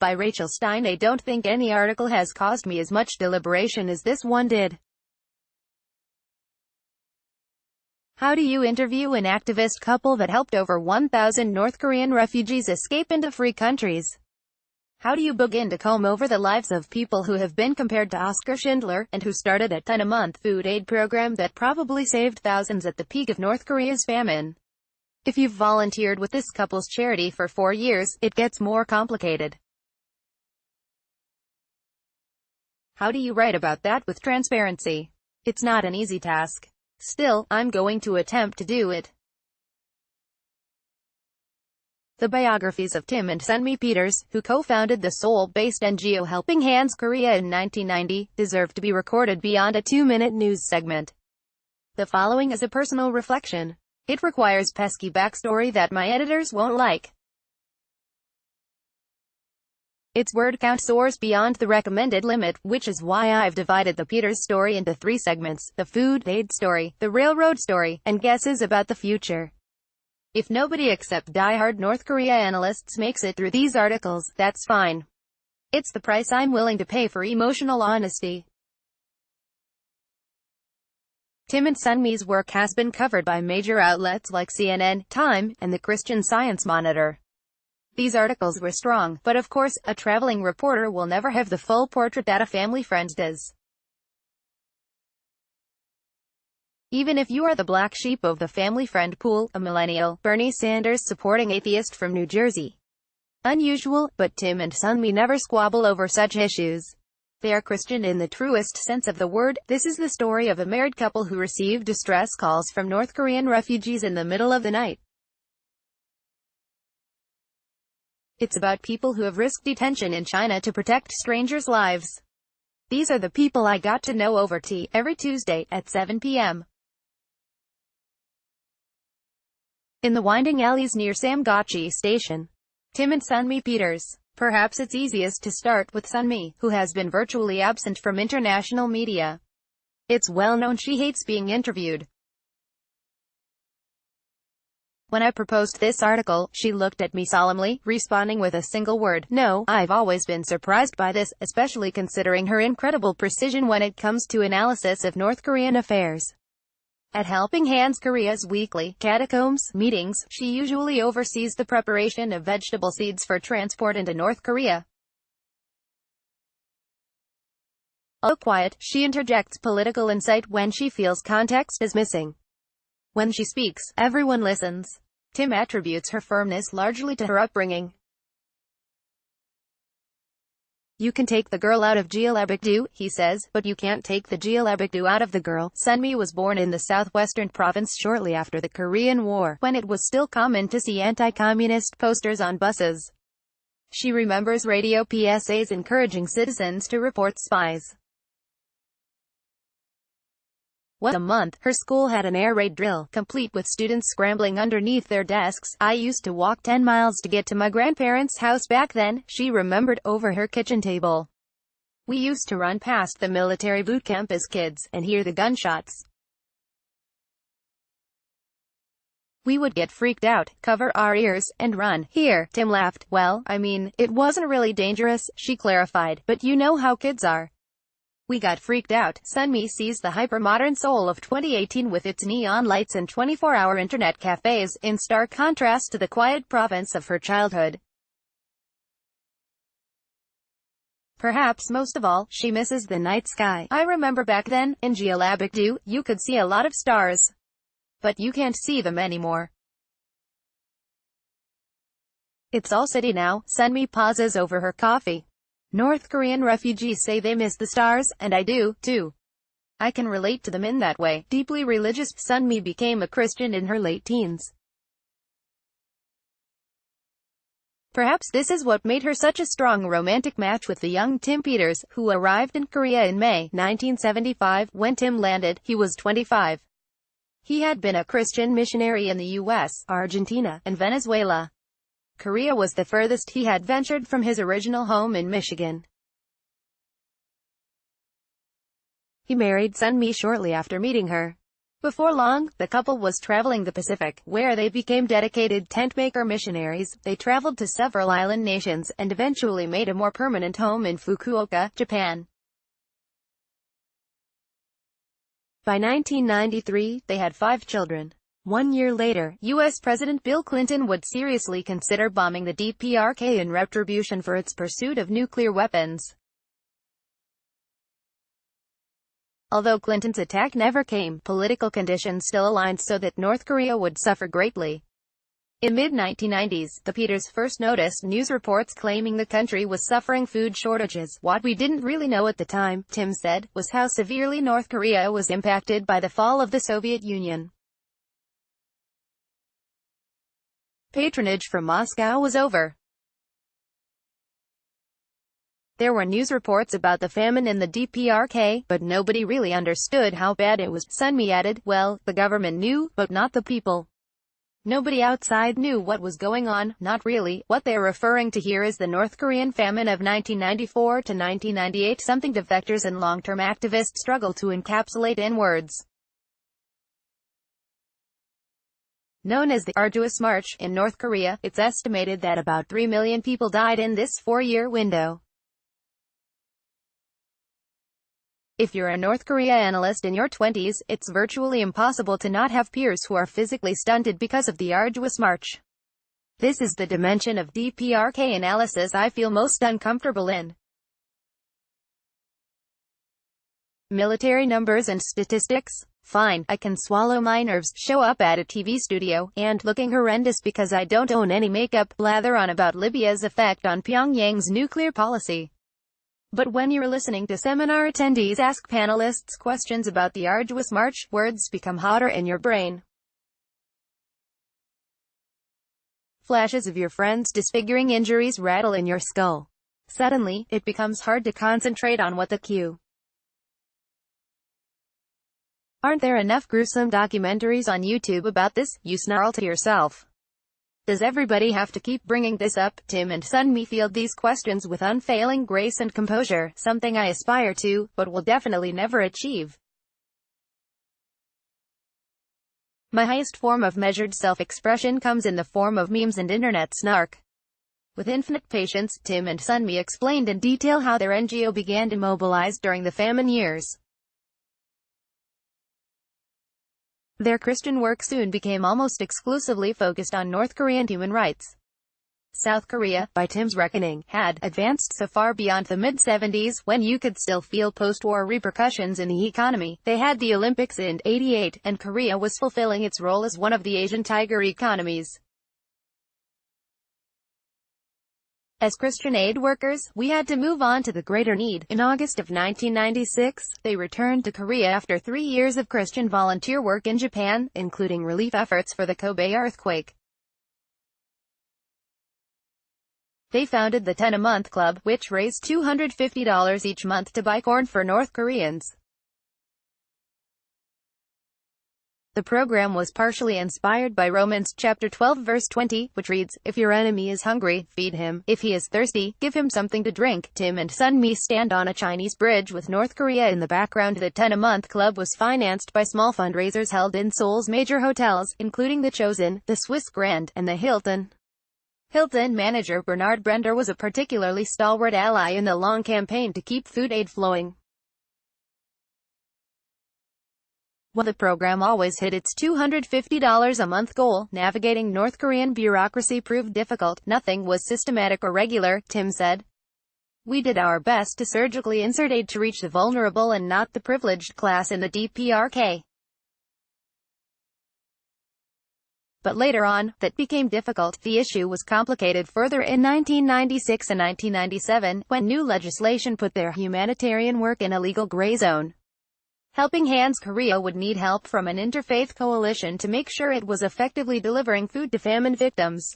by Rachel Stein. I don't think any article has caused me as much deliberation as this one did. How do you interview an activist couple that helped over 1,000 North Korean refugees escape into free countries? How do you begin to comb over the lives of people who have been compared to Oskar Schindler, and who started a $10-a-month food aid program that probably saved thousands at the peak of North Korea's famine? If you've volunteered with this couple's charity for 4 years, it gets more complicated. How do you write about that with transparency? It's not an easy task. Still, I'm going to attempt to do it. The biographies of Tim and Sunmi Peters, who co-founded the Seoul-based NGO Helping Hands Korea in 1990, deserve to be recorded beyond a 2-minute news segment. The following is a personal reflection. It requires pesky backstory that my editors won't like. Its word count soars beyond the recommended limit, which is why I've divided the Peters story into 3 segments: the food aid story, the railroad story, and guesses about the future. If nobody except die-hard North Korea analysts makes it through these articles, that's fine. It's the price I'm willing to pay for emotional honesty. Tim and Sunmi's work has been covered by major outlets like CNN, Time, and the Christian Science Monitor. These articles were strong, but of course, a traveling reporter will never have the full portrait that a family friend does. Even if you are the black sheep of the family friend pool, a millennial, Bernie Sanders supporting atheist from New Jersey. Unusual, but Tim and Sunmi never squabble over such issues. They are Christian in the truest sense of the word. This is the story of a married couple who received distress calls from North Korean refugees in the middle of the night. It's about people who have risked detention in China to protect strangers' lives. These are the people I got to know over tea, every Tuesday, at 7 p.m. in the winding alleys near Samgakji Station. Tim and Sunmi Peters. Perhaps it's easiest to start with Sunmi, who has been virtually absent from international media. It's well known she hates being interviewed. When I proposed this article, she looked at me solemnly, responding with a single word: no. I've always been surprised by this, especially considering her incredible precision when it comes to analysis of North Korean affairs. At Helping Hands Korea's weekly catacombs meetings, she usually oversees the preparation of vegetable seeds for transport into North Korea. Although quiet, she interjects political insight when she feels context is missing. When she speaks, everyone listens. Tim attributes her firmness largely to her upbringing. You can take the girl out of Jeollabuk-do, he says, but you can't take the Jeollabuk-do out of the girl. Sunmi was born in the southwestern province shortly after the Korean War, when it was still common to see anti-communist posters on buses. She remembers radio PSAs encouraging citizens to report spies. Once a month, her school had an air raid drill, complete with students scrambling underneath their desks. I used to walk 10 miles to get to my grandparents' house back then, she remembered, over her kitchen table. We used to run past the military boot camp as kids, and hear the gunshots. We would get freaked out, cover our ears, and run. Here, Tim laughed. Well, I mean, it wasn't really dangerous, she clarified, but you know how kids are. We got freaked out. Sunmi sees the hyper-modern Seoul of 2018 with its neon lights and 24-hour internet cafes, in stark contrast to the quiet province of her childhood. Perhaps most of all, she misses the night sky. I remember back then, in Jeollabuk-do, you could see a lot of stars. But you can't see them anymore. It's all city now. Sunmi pauses over her coffee. North Korean refugees say they miss the stars, and I do, too. I can relate to them in that way. Deeply religious, Sunmi became a Christian in her late teens. Perhaps this is what made her such a strong romantic match with the young Tim Peters, who arrived in Korea in May 1975. When Tim landed, he was 25. He had been a Christian missionary in the U.S., Argentina, and Venezuela. Korea was the furthest he had ventured from his original home in Michigan. He married Sunmi shortly after meeting her. Before long, the couple was traveling the Pacific, where they became dedicated tent-maker missionaries. They traveled to several island nations, and eventually made a more permanent home in Fukuoka, Japan. By 1993, they had 5 children. 1 year later, U.S. President Bill Clinton would seriously consider bombing the DPRK in retribution for its pursuit of nuclear weapons. Although Clinton's attack never came, political conditions still aligned so that North Korea would suffer greatly. In mid-1990s, the Peters first noticed news reports claiming the country was suffering food shortages. What we didn't really know at the time, Tim said, was how severely North Korea was impacted by the fall of the Soviet Union. Patronage from Moscow was over. There were news reports about the famine in the DPRK, but nobody really understood how bad it was. Sunmi added, well, the government knew, but not the people. Nobody outside knew what was going on, not really. What they're referring to here is the North Korean famine of 1994 to 1998, something defectors and long-term activists struggle to encapsulate in words. Known as the Arduous March, in North Korea, it's estimated that about 3 million people died in this 4-year window. If you're a North Korea analyst in your 20s, it's virtually impossible to not have peers who are physically stunted because of the arduous march. This is the dimension of DPRK analysis I feel most uncomfortable in. Military numbers and statistics? Fine, I can swallow my nerves, show up at a TV studio, and, looking horrendous because I don't own any makeup, blather on about Libya's effect on Pyongyang's nuclear policy. But when you're listening to seminar attendees ask panelists questions about the arduous march, words become hotter in your brain. Flashes of your friends' disfiguring injuries rattle in your skull. Suddenly, it becomes hard to concentrate on what the cue. Aren't there enough gruesome documentaries on YouTube about this? You snarl to yourself. Does everybody have to keep bringing this up? Tim and Sunmi field these questions with unfailing grace and composure, something I aspire to, but will definitely never achieve. My highest form of measured self-expression comes in the form of memes and internet snark. With infinite patience, Tim and Sunmi explained in detail how their NGO began to mobilize during the famine years. Their Christian work soon became almost exclusively focused on North Korean human rights. South Korea, by Tim's reckoning, had advanced so far beyond the mid-70s, when you could still feel post-war repercussions in the economy. They had the Olympics in '88, and Korea was fulfilling its role as one of the Asian tiger economies. As Christian aid workers, we had to move on to the greater need. In August of 1996, they returned to Korea after 3 years of Christian volunteer work in Japan, including relief efforts for the Kobe earthquake. They founded the 10-a-month club, which raised $250 each month to buy corn for North Koreans. The program was partially inspired by Romans chapter 12 verse 20, which reads, "If your enemy is hungry, feed him. If he is thirsty, give him something to drink." Tim and Sunmi stand on a Chinese bridge with North Korea in the background. The 10-a-month club was financed by small fundraisers held in Seoul's major hotels, including the Chosin, the Swiss Grand, and the Hilton. Hilton manager Bernard Brender was a particularly stalwart ally in the long campaign to keep food aid flowing. While the program always hit its $250 a month goal, navigating North Korean bureaucracy proved difficult. Nothing was systematic or regular, Tim said. We did our best to surgically insert aid to reach the vulnerable and not the privileged class in the DPRK. But later on, that became difficult. The issue was complicated further in 1996 and 1997, when new legislation put their humanitarian work in a legal gray zone. Helping Hands Korea would need help from an interfaith coalition to make sure it was effectively delivering food to famine victims.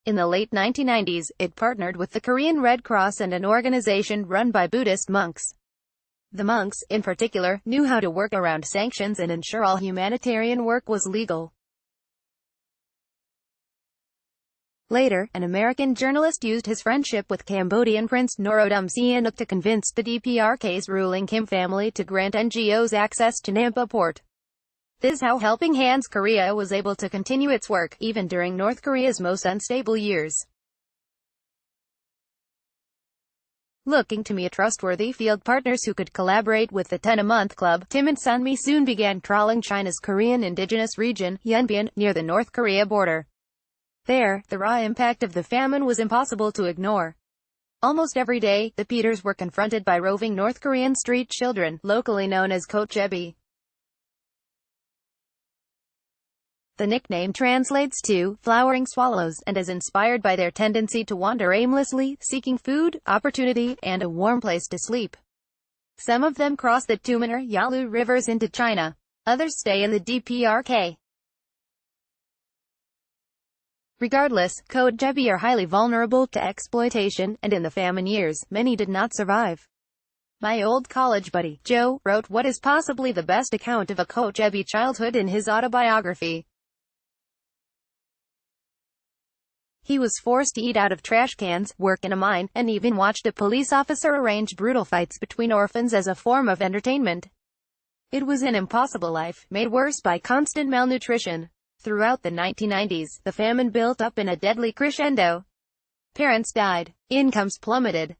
In the late 1990s, it partnered with the Korean Red Cross and an organization run by Buddhist monks. The monks, in particular, knew how to work around sanctions and ensure all humanitarian work was legal. Later, an American journalist used his friendship with Cambodian Prince Norodom Sihanouk to convince the DPRK's ruling Kim family to grant NGOs access to Nampa Port. This is how Helping Hands Korea was able to continue its work, even during North Korea's most unstable years. Looking to meet trustworthy field partners who could collaborate with the 10-a-month club, Tim and Sunmi soon began trawling China's Korean indigenous region, Yunbian, near the North Korea border. There, the raw impact of the famine was impossible to ignore. Almost every day, the Peters were confronted by roving North Korean street children, locally known as Kochebi. The nickname translates to flowering swallows, and is inspired by their tendency to wander aimlessly, seeking food, opportunity, and a warm place to sleep. Some of them cross the Tumaner, Yalu rivers into China. Others stay in the DPRK. Regardless, Kochebi are highly vulnerable to exploitation, and in the famine years, many did not survive. My old college buddy, Joe, wrote what is possibly the best account of a Kochebi childhood in his autobiography. He was forced to eat out of trash cans, work in a mine, and even watched a police officer arrange brutal fights between orphans as a form of entertainment. It was an impossible life, made worse by constant malnutrition. Throughout the 1990s, the famine built up in a deadly crescendo. Parents died. Incomes plummeted.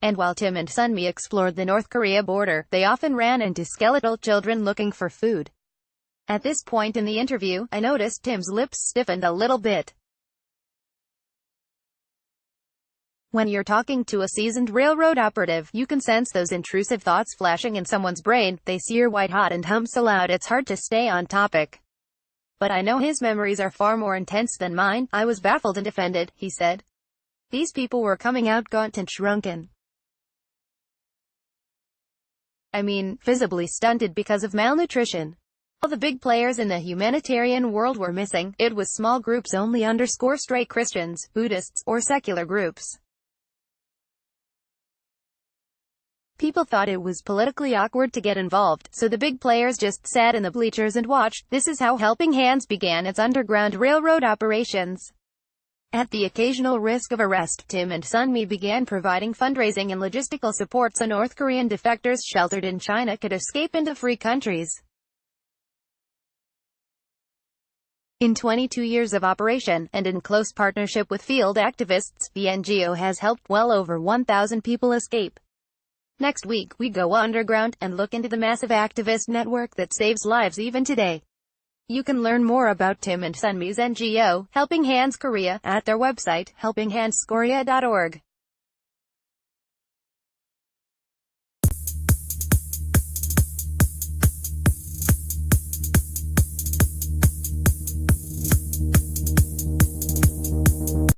And while Tim and Sunmi explored the North Korea border, they often ran into skeletal children looking for food. At this point in the interview, I noticed Tim's lips stiffened a little bit. When you're talking to a seasoned railroad operative, you can sense those intrusive thoughts flashing in someone's brain. They sear white-hot and hum so loud it's hard to stay on topic. But I know his memories are far more intense than mine. I was baffled and offended, he said. These people were coming out gaunt and shrunken. I mean, visibly stunted because of malnutrition. All the big players in the humanitarian world were missing. It was small groups only _ stray Christians, Buddhists, or secular groups. People thought it was politically awkward to get involved, so the big players just sat in the bleachers and watched. This is how Helping Hands began its underground railroad operations. At the occasional risk of arrest, Tim and Sunmi began providing fundraising and logistical support so North Korean defectors sheltered in China could escape into free countries. In 22 years of operation, and in close partnership with field activists, the NGO has helped well over 1,000 people escape. Next week, we go underground, and look into the massive activist network that saves lives even today. You can learn more about Tim and Sunmi's NGO, Helping Hands Korea, at their website, helpinghandskorea.org.